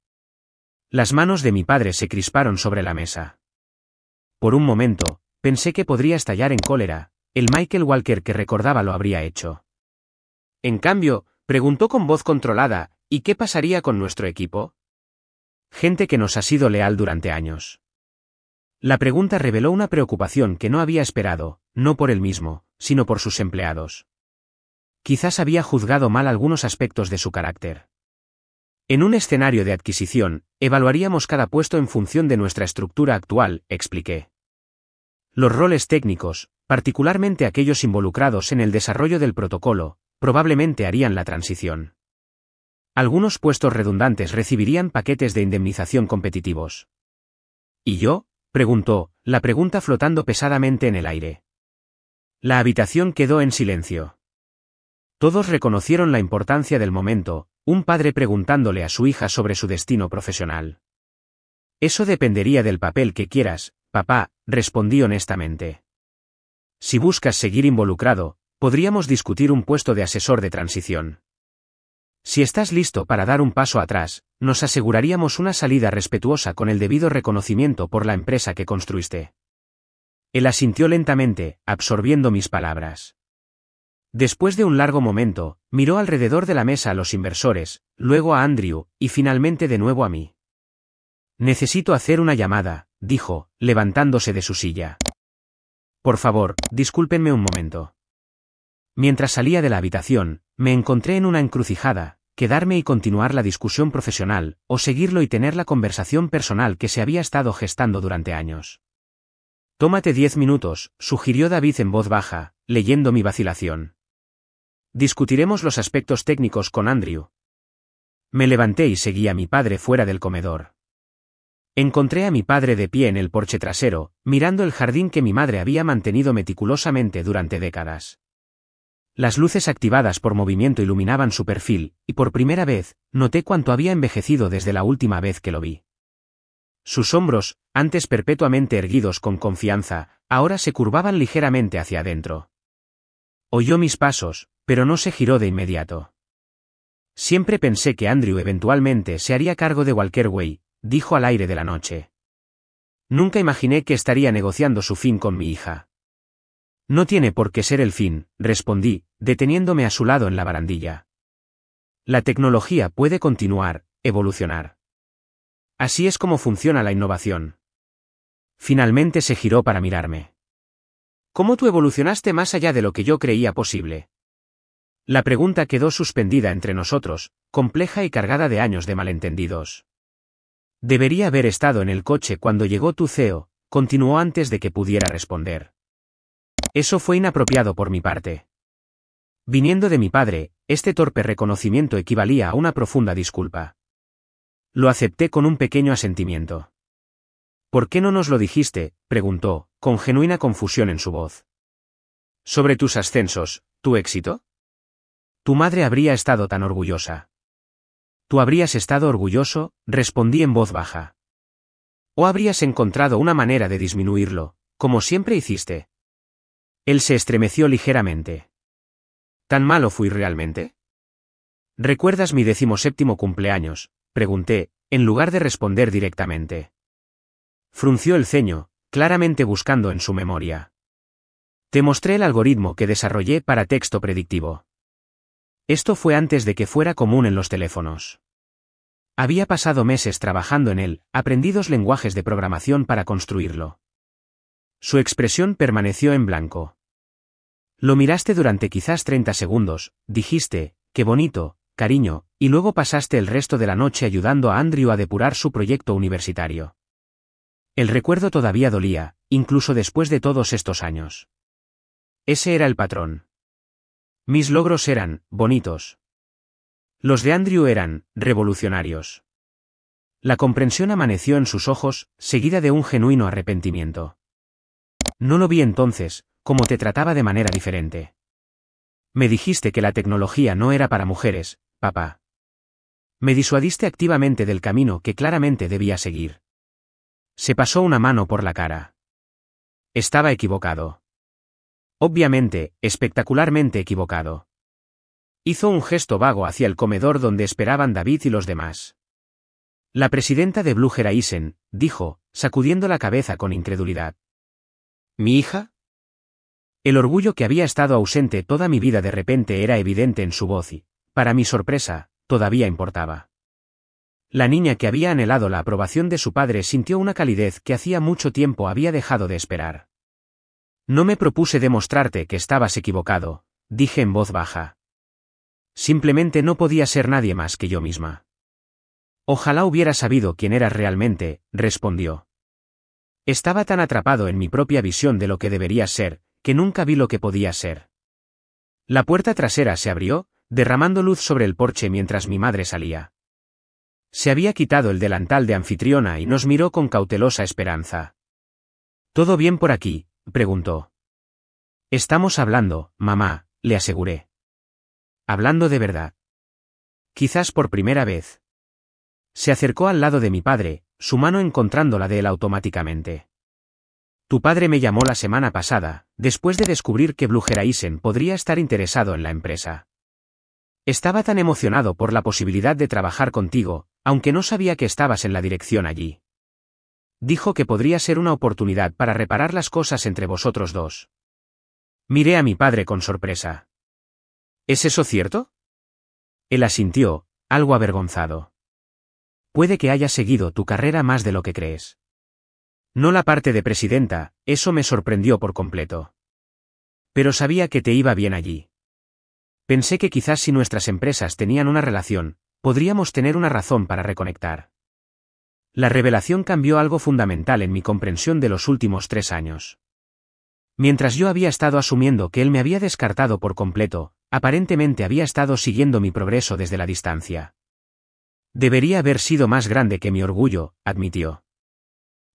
Las manos de mi padre se crisparon sobre la mesa. Por un momento, pensé que podría estallar en cólera, el Michael Walker que recordaba lo habría hecho. En cambio, preguntó con voz controlada, ¿y qué pasaría con nuestro equipo? Gente que nos ha sido leal durante años. La pregunta reveló una preocupación que no había esperado, no por él mismo, sino por sus empleados. Quizás había juzgado mal algunos aspectos de su carácter. En un escenario de adquisición, evaluaríamos cada puesto en función de nuestra estructura actual, expliqué. Los roles técnicos, particularmente aquellos involucrados en el desarrollo del protocolo, probablemente harían la transición. Algunos puestos redundantes recibirían paquetes de indemnización competitivos. ¿Y yo?, preguntó, la pregunta flotando pesadamente en el aire. La habitación quedó en silencio. Todos reconocieron la importancia del momento, un padre preguntándole a su hija sobre su destino profesional. Eso dependería del papel que quieras, papá, respondí honestamente. Si buscas seguir involucrado, podríamos discutir un puesto de asesor de transición. Si estás listo para dar un paso atrás, nos aseguraríamos una salida respetuosa con el debido reconocimiento por la empresa que construiste. Él asintió lentamente, absorbiendo mis palabras. Después de un largo momento, miró alrededor de la mesa a los inversores, luego a Andrew, y finalmente de nuevo a mí. Necesito hacer una llamada, dijo, levantándose de su silla. Por favor, discúlpenme un momento. Mientras salía de la habitación, me encontré en una encrucijada, quedarme y continuar la discusión profesional, o seguirlo y tener la conversación personal que se había estado gestando durante años. Tómate 10 minutos, sugirió David en voz baja, leyendo mi vacilación. Discutiremos los aspectos técnicos con Andrew. Me levanté y seguí a mi padre fuera del comedor. Encontré a mi padre de pie en el porche trasero, mirando el jardín que mi madre había mantenido meticulosamente durante décadas. Las luces activadas por movimiento iluminaban su perfil, y por primera vez, noté cuánto había envejecido desde la última vez que lo vi. Sus hombros, antes perpetuamente erguidos con confianza, ahora se curvaban ligeramente hacia adentro. Oyó mis pasos, pero no se giró de inmediato. Siempre pensé que Andrew eventualmente se haría cargo de Walker Way, dijo al aire de la noche. Nunca imaginé que estaría negociando su fin con mi hija. No tiene por qué ser el fin, respondí, deteniéndome a su lado en la barandilla. La tecnología puede continuar, evolucionar. Así es como funciona la innovación. Finalmente se giró para mirarme. ¿Cómo tú evolucionaste más allá de lo que yo creía posible? La pregunta quedó suspendida entre nosotros, compleja y cargada de años de malentendidos. Debería haber estado en el coche cuando llegó tu CEO, continuó antes de que pudiera responder. Eso fue inapropiado por mi parte. Viniendo de mi padre, este torpe reconocimiento equivalía a una profunda disculpa. Lo acepté con un pequeño asentimiento. ¿Por qué no nos lo dijiste?, preguntó, con genuina confusión en su voz. ¿Sobre tus ascensos, tu éxito? Tu madre habría estado tan orgullosa. Tú habrías estado orgulloso, respondí en voz baja. ¿O habrías encontrado una manera de disminuirlo, como siempre hiciste? Él se estremeció ligeramente. ¿Tan malo fui realmente? ¿Recuerdas mi 17º cumpleaños?, pregunté, en lugar de responder directamente. Frunció el ceño, claramente buscando en su memoria. Te mostré el algoritmo que desarrollé para texto predictivo. Esto fue antes de que fuera común en los teléfonos. Había pasado meses trabajando en él, aprendí 2 lenguajes de programación para construirlo. Su expresión permaneció en blanco. Lo miraste durante quizás 30 segundos, dijiste, qué bonito, cariño, y luego pasaste el resto de la noche ayudando a Andrew a depurar su proyecto universitario. El recuerdo todavía dolía, incluso después de todos estos años. Ese era el patrón. Mis logros eran bonitos. Los de Andrew eran revolucionarios. La comprensión amaneció en sus ojos, seguida de un genuino arrepentimiento. No lo vi entonces, como te trataba de manera diferente. Me dijiste que la tecnología no era para mujeres, papá. Me disuadiste activamente del camino que claramente debía seguir. Se pasó una mano por la cara. Estaba equivocado. Obviamente, espectacularmente equivocado. Hizo un gesto vago hacia el comedor donde esperaban David y los demás. La presidenta de Blue Horizon, dijo, sacudiendo la cabeza con incredulidad. ¿Mi hija? El orgullo que había estado ausente toda mi vida de repente era evidente en su voz y, para mi sorpresa, todavía importaba. La niña que había anhelado la aprobación de su padre sintió una calidez que hacía mucho tiempo había dejado de esperar. No me propuse demostrarte que estabas equivocado, dije en voz baja. Simplemente no podía ser nadie más que yo misma. Ojalá hubiera sabido quién eras realmente, respondió. Estaba tan atrapado en mi propia visión de lo que deberías ser, que nunca vi lo que podías ser. La puerta trasera se abrió, derramando luz sobre el porche mientras mi madre salía. Se había quitado el delantal de anfitriona y nos miró con cautelosa esperanza. ¿Todo bien por aquí?, preguntó. Estamos hablando, mamá, le aseguré. Hablando de verdad. Quizás por primera vez. Se acercó al lado de mi padre, su mano encontrando la de él automáticamente. Tu padre me llamó la semana pasada, después de descubrir que Blue Horizon podría estar interesado en la empresa. Estaba tan emocionado por la posibilidad de trabajar contigo, aunque no sabía que estabas en la dirección allí. Dijo que podría ser una oportunidad para reparar las cosas entre vosotros dos. Miré a mi padre con sorpresa. ¿Es eso cierto? Él asintió, algo avergonzado. Puede que haya seguido tu carrera más de lo que crees. No la parte de presidenta, eso me sorprendió por completo. Pero sabía que te iba bien allí. Pensé que quizás si nuestras empresas tenían una relación, podríamos tener una razón para reconectar. La revelación cambió algo fundamental en mi comprensión de los últimos 3 años. Mientras yo había estado asumiendo que él me había descartado por completo, aparentemente había estado siguiendo mi progreso desde la distancia. Debería haber sido más grande que mi orgullo, admitió.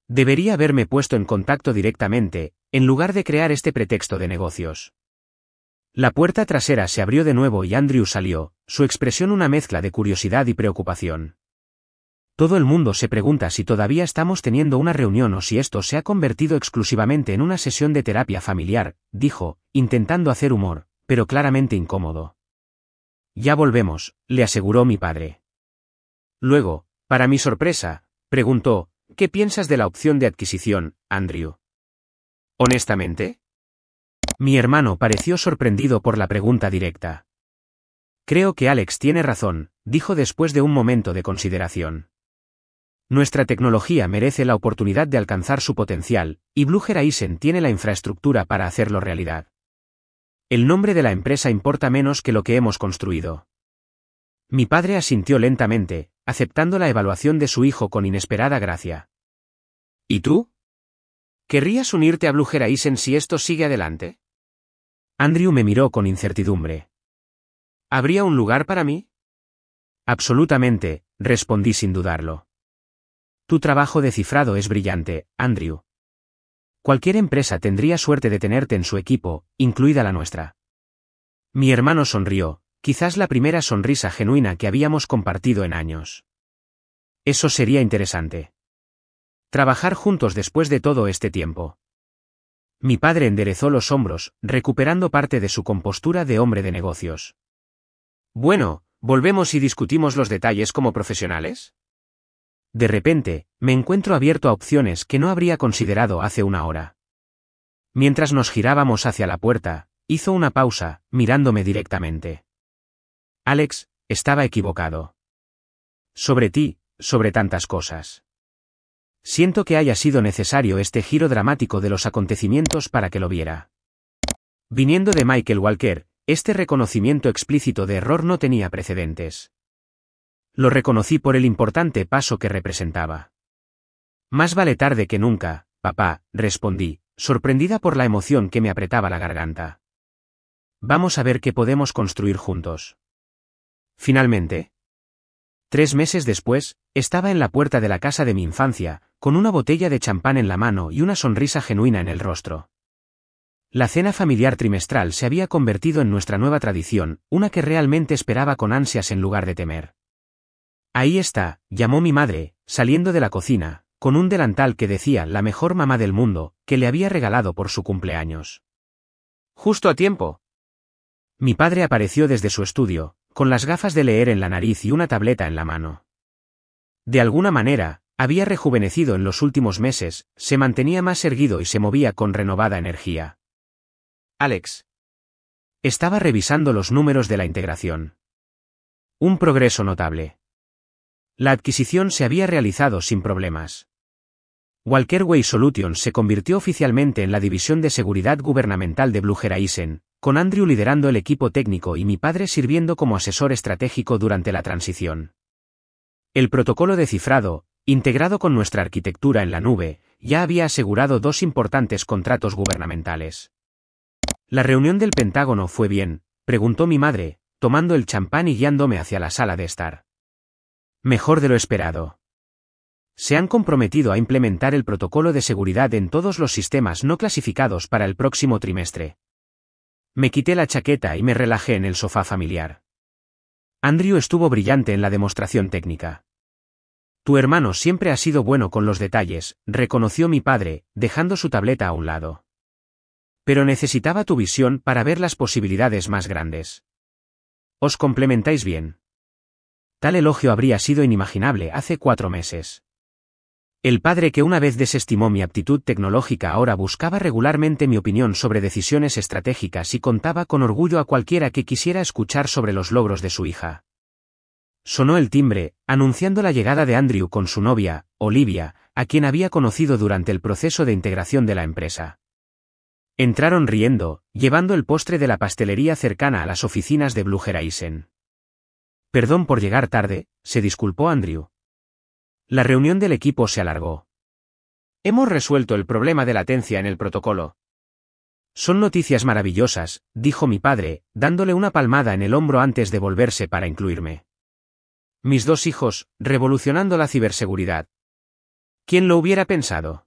Debería haberme puesto en contacto directamente, en lugar de crear este pretexto de negocios. La puerta trasera se abrió de nuevo y Andrew salió, su expresión una mezcla de curiosidad y preocupación. Todo el mundo se pregunta si todavía estamos teniendo una reunión o si esto se ha convertido exclusivamente en una sesión de terapia familiar, dijo, intentando hacer humor, pero claramente incómodo. Ya volvemos, le aseguró mi padre. Luego, para mi sorpresa, preguntó, ¿qué piensas de la opción de adquisición, Andrew? ¿Honestamente? Mi hermano pareció sorprendido por la pregunta directa. Creo que Alex tiene razón, dijo después de un momento de consideración. Nuestra tecnología merece la oportunidad de alcanzar su potencial, y Blue Horizon tiene la infraestructura para hacerlo realidad. El nombre de la empresa importa menos que lo que hemos construido. Mi padre asintió lentamente, aceptando la evaluación de su hijo con inesperada gracia. ¿Y tú? ¿Querrías unirte a Blue Horizon si esto sigue adelante? Andrew me miró con incertidumbre. ¿Habría un lugar para mí? Absolutamente, respondí sin dudarlo. Tu trabajo de cifrado es brillante, Andrew. Cualquier empresa tendría suerte de tenerte en su equipo, incluida la nuestra. Mi hermano sonrió, quizás la primera sonrisa genuina que habíamos compartido en años. Eso sería interesante. Trabajar juntos después de todo este tiempo. Mi padre enderezó los hombros, recuperando parte de su compostura de hombre de negocios. Bueno, ¿volvemos y discutimos los detalles como profesionales? De repente, me encuentro abierto a opciones que no habría considerado hace una hora. Mientras nos girábamos hacia la puerta, hizo una pausa, mirándome directamente. Alex, estaba equivocado. Sobre ti, sobre tantas cosas. Siento que haya sido necesario este giro dramático de los acontecimientos para que lo viera. Viniendo de Michael Walker, este reconocimiento explícito de error no tenía precedentes. Lo reconocí por el importante paso que representaba. Más vale tarde que nunca, papá, respondí, sorprendida por la emoción que me apretaba la garganta. Vamos a ver qué podemos construir juntos. Finalmente. 3 meses después, estaba en la puerta de la casa de mi infancia, con una botella de champán en la mano y una sonrisa genuina en el rostro. La cena familiar trimestral se había convertido en nuestra nueva tradición, una que realmente esperaba con ansias en lugar de temer. Ahí está, llamó mi madre, saliendo de la cocina, con un delantal que decía la mejor mamá del mundo, que le había regalado por su cumpleaños. Justo a tiempo. Mi padre apareció desde su estudio, con las gafas de leer en la nariz y una tableta en la mano. De alguna manera, había rejuvenecido en los últimos meses, se mantenía más erguido y se movía con renovada energía. Alex. Estaba revisando los números de la integración. Un progreso notable. La adquisición se había realizado sin problemas. Walker Way Solutions se convirtió oficialmente en la división de seguridad gubernamental de Blue Horizon, con Andrew liderando el equipo técnico y mi padre sirviendo como asesor estratégico durante la transición. El protocolo de cifrado, integrado con nuestra arquitectura en la nube, ya había asegurado 2 importantes contratos gubernamentales. ¿La reunión del Pentágono fue bien?, preguntó mi madre, tomando el champán y guiándome hacia la sala de estar. Mejor de lo esperado. Se han comprometido a implementar el protocolo de seguridad en todos los sistemas no clasificados para el próximo trimestre. Me quité la chaqueta y me relajé en el sofá familiar. Andrew estuvo brillante en la demostración técnica. Tu hermano siempre ha sido bueno con los detalles, reconoció mi padre, dejando su tableta a un lado. Pero necesitaba tu visión para ver las posibilidades más grandes. Os complementáis bien. Tal elogio habría sido inimaginable hace 4 meses. El padre que una vez desestimó mi aptitud tecnológica ahora buscaba regularmente mi opinión sobre decisiones estratégicas y contaba con orgullo a cualquiera que quisiera escuchar sobre los logros de su hija. Sonó el timbre, anunciando la llegada de Andrew con su novia, Olivia, a quien había conocido durante el proceso de integración de la empresa. Entraron riendo, llevando el postre de la pastelería cercana a las oficinas de Blue Horizon. Perdón por llegar tarde, se disculpó Andrew. La reunión del equipo se alargó. Hemos resuelto el problema de latencia en el protocolo. Son noticias maravillosas, dijo mi padre, dándole una palmada en el hombro antes de volverse para incluirme. Mis dos hijos, revolucionando la ciberseguridad. ¿Quién lo hubiera pensado?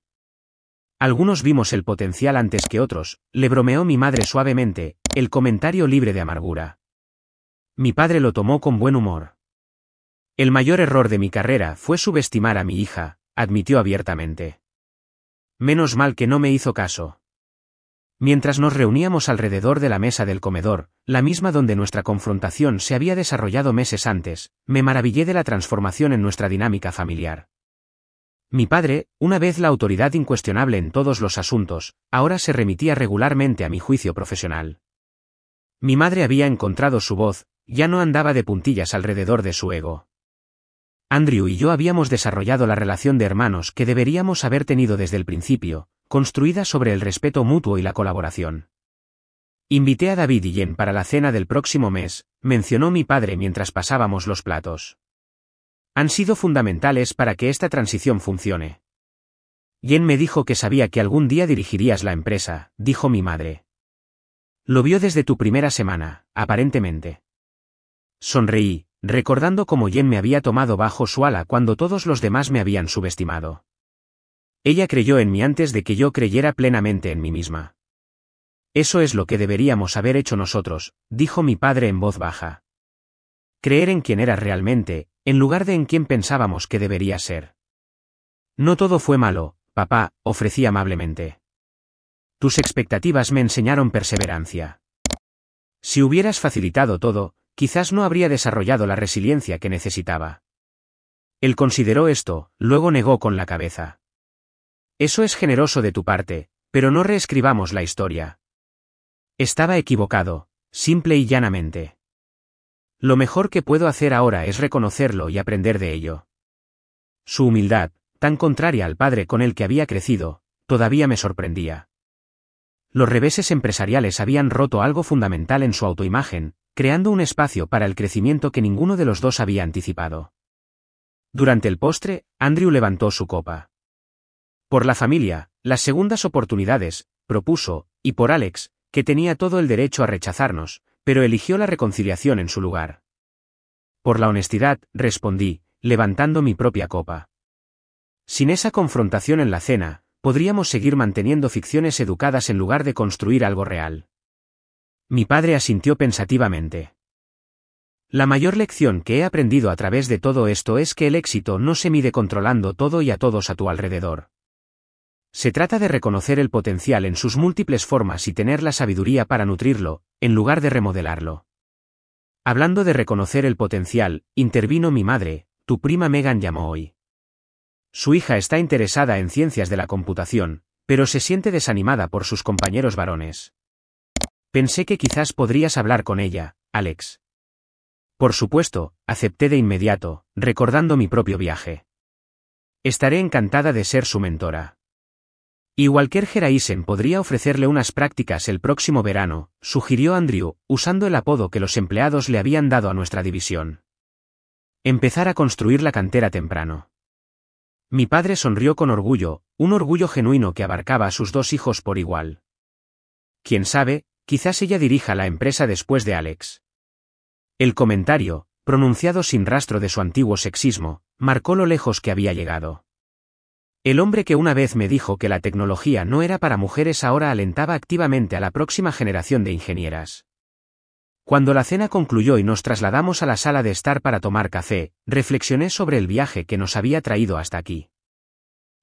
Algunos vimos el potencial antes que otros, le bromeó mi madre suavemente, el comentario libre de amargura. Mi padre lo tomó con buen humor. El mayor error de mi carrera fue subestimar a mi hija, admitió abiertamente. Menos mal que no me hizo caso. Mientras nos reuníamos alrededor de la mesa del comedor, la misma donde nuestra confrontación se había desarrollado meses antes, me maravillé de la transformación en nuestra dinámica familiar. Mi padre, una vez la autoridad incuestionable en todos los asuntos, ahora se remitía regularmente a mi juicio profesional. Mi madre había encontrado su voz, ya no andaba de puntillas alrededor de su ego. Andrew y yo habíamos desarrollado la relación de hermanos que deberíamos haber tenido desde el principio, construida sobre el respeto mutuo y la colaboración. Invité a David y Jen para la cena del próximo mes, mencionó mi padre mientras pasábamos los platos. Han sido fundamentales para que esta transición funcione. Jen me dijo que sabía que algún día dirigirías la empresa, dijo mi madre. Lo vio desde tu primera semana, aparentemente. Sonreí, recordando cómo Jen me había tomado bajo su ala cuando todos los demás me habían subestimado. Ella creyó en mí antes de que yo creyera plenamente en mí misma. Eso es lo que deberíamos haber hecho nosotros, dijo mi padre en voz baja. Creer en quién eras realmente, en lugar de en quién pensábamos que debería ser. No todo fue malo, papá, ofrecí amablemente. Tus expectativas me enseñaron perseverancia. Si hubieras facilitado todo, quizás no habría desarrollado la resiliencia que necesitaba. Él consideró esto, luego negó con la cabeza. Eso es generoso de tu parte, pero no reescribamos la historia. Estaba equivocado, simple y llanamente. Lo mejor que puedo hacer ahora es reconocerlo y aprender de ello. Su humildad, tan contraria al padre con el que había crecido, todavía me sorprendía. Los reveses empresariales habían roto algo fundamental en su autoimagen, creando un espacio para el crecimiento que ninguno de los dos había anticipado. Durante el postre, Andrew levantó su copa. Por la familia, las segundas oportunidades, propuso, y por Alex, que tenía todo el derecho a rechazarnos, pero eligió la reconciliación en su lugar. Por la honestidad, respondí, levantando mi propia copa. Sin esa confrontación en la cena, podríamos seguir manteniendo ficciones educadas en lugar de construir algo real. Mi padre asintió pensativamente. La mayor lección que he aprendido a través de todo esto es que el éxito no se mide controlando todo y a todos a tu alrededor. Se trata de reconocer el potencial en sus múltiples formas y tener la sabiduría para nutrirlo, en lugar de remodelarlo. Hablando de reconocer el potencial, intervino mi madre, tu prima Megan llamó hoy. Su hija está interesada en ciencias de la computación, pero se siente desanimada por sus compañeros varones. Pensé que quizás podrías hablar con ella, Alex. Por supuesto, acepté de inmediato, recordando mi propio viaje. Estaré encantada de ser su mentora. Y Walker Horizon podría ofrecerle unas prácticas el próximo verano, sugirió Andrew, usando el apodo que los empleados le habían dado a nuestra división. Empezar a construir la cantera temprano. Mi padre sonrió con orgullo, un orgullo genuino que abarcaba a sus dos hijos por igual. Quién sabe, quizás ella dirija la empresa después de Alex. El comentario, pronunciado sin rastro de su antiguo sexismo, marcó lo lejos que había llegado. El hombre que una vez me dijo que la tecnología no era para mujeres ahora alentaba activamente a la próxima generación de ingenieras. Cuando la cena concluyó y nos trasladamos a la sala de estar para tomar café, reflexioné sobre el viaje que nos había traído hasta aquí.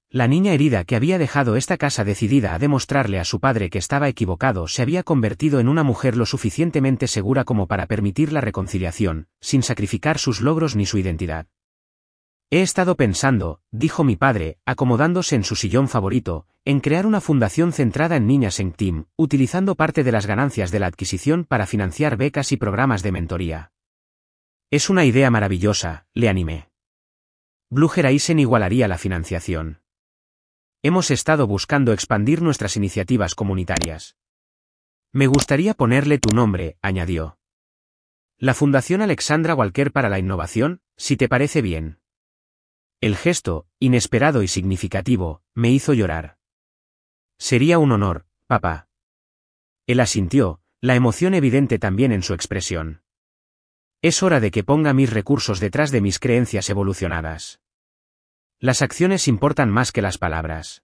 La niña herida que había dejado esta casa decidida a demostrarle a su padre que estaba equivocado se había convertido en una mujer lo suficientemente segura como para permitir la reconciliación, sin sacrificar sus logros ni su identidad. He estado pensando, dijo mi padre, acomodándose en su sillón favorito, en crear una fundación centrada en niñas en TEAM, utilizando parte de las ganancias de la adquisición para financiar becas y programas de mentoría. Es una idea maravillosa, le animé. Blue Horizon igualaría la financiación. hemos estado buscando expandir nuestras iniciativas comunitarias. Me gustaría ponerle tu nombre, añadió. La Fundación Alexandra Walker para la Innovación, si te parece bien. El gesto, inesperado y significativo, me hizo llorar. Sería un honor, papá. Él asintió, la emoción evidente también en su expresión. Es hora de que ponga mis recursos detrás de mis creencias evolucionadas. Las acciones importan más que las palabras.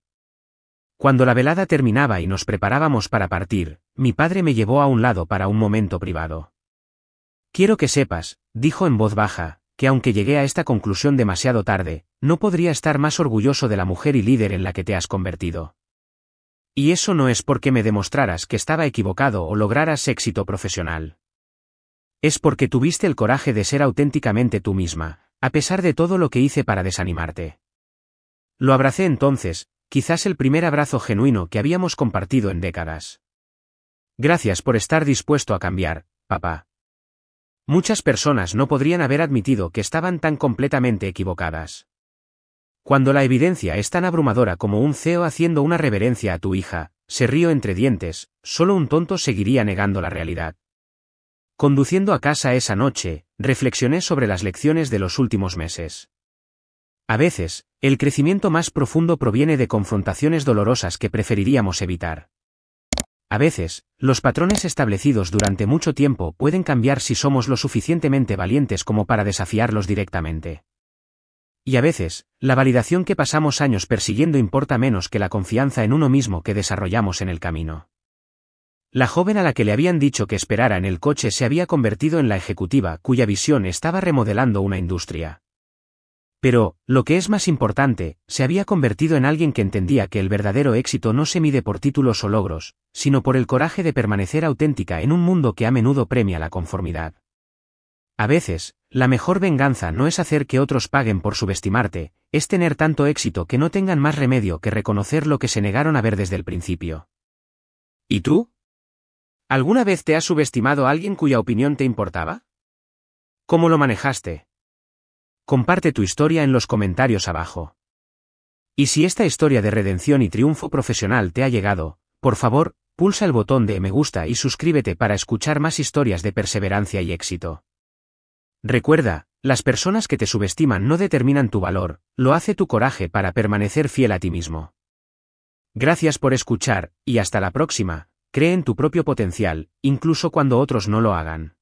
Cuando la velada terminaba y nos preparábamos para partir, mi padre me llevó a un lado para un momento privado. Quiero que sepas, dijo en voz baja, que aunque llegué a esta conclusión demasiado tarde, no podría estar más orgulloso de la mujer y líder en la que te has convertido. Y eso no es porque me demostraras que estaba equivocado o lograras éxito profesional. Es porque tuviste el coraje de ser auténticamente tú misma, a pesar de todo lo que hice para desanimarte. Lo abracé entonces, quizás el primer abrazo genuino que habíamos compartido en décadas. Gracias por estar dispuesto a cambiar, papá. Muchas personas no podrían haber admitido que estaban tan completamente equivocadas. Cuando la evidencia es tan abrumadora como un CEO haciendo una reverencia a tu hija, se rió entre dientes, solo un tonto seguiría negando la realidad. Conduciendo a casa esa noche, reflexioné sobre las lecciones de los últimos meses. A veces, el crecimiento más profundo proviene de confrontaciones dolorosas que preferiríamos evitar. A veces, los patrones establecidos durante mucho tiempo pueden cambiar si somos lo suficientemente valientes como para desafiarlos directamente. Y a veces, la validación que pasamos años persiguiendo importa menos que la confianza en uno mismo que desarrollamos en el camino. La joven a la que le habían dicho que esperara en el coche se había convertido en la ejecutiva cuya visión estaba remodelando una industria. Pero, lo que es más importante, se había convertido en alguien que entendía que el verdadero éxito no se mide por títulos o logros, sino por el coraje de permanecer auténtica en un mundo que a menudo premia la conformidad. A veces, la mejor venganza no es hacer que otros paguen por subestimarte, es tener tanto éxito que no tengan más remedio que reconocer lo que se negaron a ver desde el principio. ¿Y tú? ¿Alguna vez te has subestimado a alguien cuya opinión te importaba? ¿Cómo lo manejaste? Comparte tu historia en los comentarios abajo. Y si esta historia de redención y triunfo profesional te ha llegado, por favor, pulsa el botón de me gusta y suscríbete para escuchar más historias de perseverancia y éxito. Recuerda, las personas que te subestiman no determinan tu valor, lo hace tu coraje para permanecer fiel a ti mismo. Gracias por escuchar, y hasta la próxima. Cree en tu propio potencial, incluso cuando otros no lo hagan.